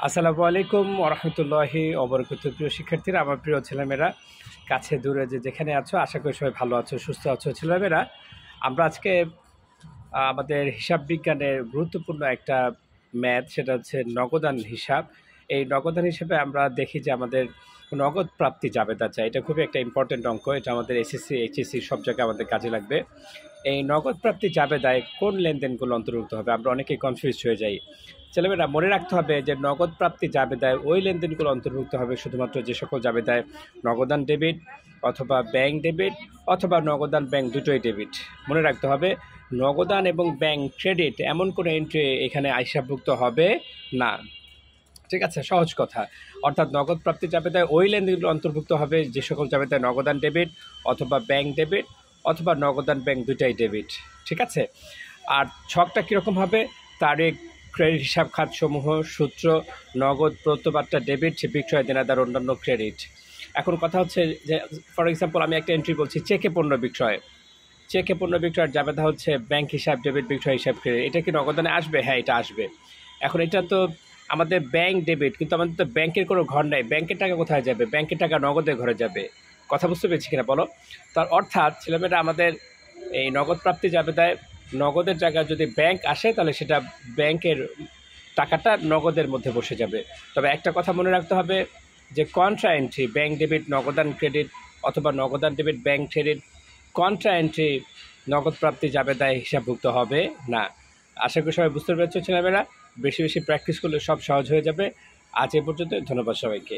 আসসালামু আলাইকুম ওরহমতুল্লাহি ওবরকাতুহু। প্রিয় শিক্ষার্থীরা, আমার প্রিয় ছেলেমেয়েরা, কাছে দূরে যেখানে আছো, আশা করি সবাই ভালো আছো, সুস্থ আছো। ছেলেমেয়েরা, আমরা আজকে আমাদের হিসাব বিজ্ঞানের গুরুত্বপূর্ণ একটা ম্যাথ, সেটা হচ্ছে নগদান হিসাব। এই নগদান হিসাবে আমরা দেখি যে আমাদের নগদ প্রাপ্তি জাবেদা চাই। এটা খুবই একটা ইম্পর্টেন্ট অঙ্ক। এটা আমাদের এসএসসি, এইচএসসি সব জায়গায় আমাদের কাজে লাগবে। এই নগদ প্রাপ্তি জাবেদায় কোন লেনদেনগুলো অন্তর্ভুক্ত হবে? আমরা অনেকেই কনফিউজ হয়ে যাই। ছেলেমেয়েরা, মনে রাখতে হবে যে নগদ প্রাপ্তি জাবেদায় ওই লেনদেনগুলো অন্তর্ভুক্ত হবে শুধুমাত্র যে সকল জাবেদায় নগদান ডেবিট অথবা ব্যাংক ডেবিট অথবা নগদান ব্যাংক দুটোই ডেবিট। মনে রাখতে হবে নগদান এবং ব্যাংক ক্রেডিট এমন কোনো এন্ট্রি এখানে আইসাভুক্ত হবে না। ঠিক আছে, সহজ কথা। অর্থাৎ নগদ প্রাপ্তি জাবেদায় ওই লেনদেনগুলো অন্তর্ভুক্ত হবে যে সকল জাবেদায় নগদান ডেবিট অথবা ব্যাংক ডেবিট অথবা নগদান ব্যাংক দুটাই ডেবিট। ঠিক আছে। আর ছকটা কীরকম হবে? তারিখ, ক্রেডিট হিসাব খাতসমূহ, সূত্র, নগদ প্রত্যবার্তা ডেবিট, বিক্রয় দেনাদার অন্যান্য ক্রেডিট। এখন কথা হচ্ছে যে ফর এক্সাম্পল আমি একটা এন্ট্রি বলছি চেকে পণ্য বিক্রয়। চেকে পণ্য বিক্রয়ের জাবেদা হচ্ছে ব্যাংক হিসাব ডেবিট, বিক্রয় হিসাব ক্রেডিট। এটা কি নগদানে আসবে? হ্যাঁ, এটা আসবে। এখন এটা তো আমাদের ব্যাংক ডেবিট, কিন্তু আমাদের তো ব্যাংকের কোনো ঘর নাই। ব্যাংকের টাকা কোথায় যাবে? ব্যাংকের টাকা নগদের ঘরে যাবে। কথা বুঝতে পেরেছি কিনা বলো? তার অর্থাৎ ছেলেমেয়েরা, আমাদের এই নগদ প্রাপ্তি জাবেদায় নগদের জায়গায় যদি ব্যাংক আসে তাহলে সেটা ব্যাংকের টাকাটা নগদের মধ্যে বসে যাবে। তবে একটা কথা মনে রাখতে হবে যে কন্ট্রা এন্ট্রি ব্যাংক ডেবিট নগদান ক্রেডিট অথবা নগদান debit bank credit, contra entry নগদ প্রাপ্তি জাবেদায় হিসাবভুক্ত হবে না। আশা করি সবাই বুঝতে পেরেছো ছেলেমেয়েরা। বেশি বেশি প্র্যাকটিস করলে সব সহজ হয়ে যাবে। আজ এ পর্যন্ত। ধন্যবাদ সবাইকে।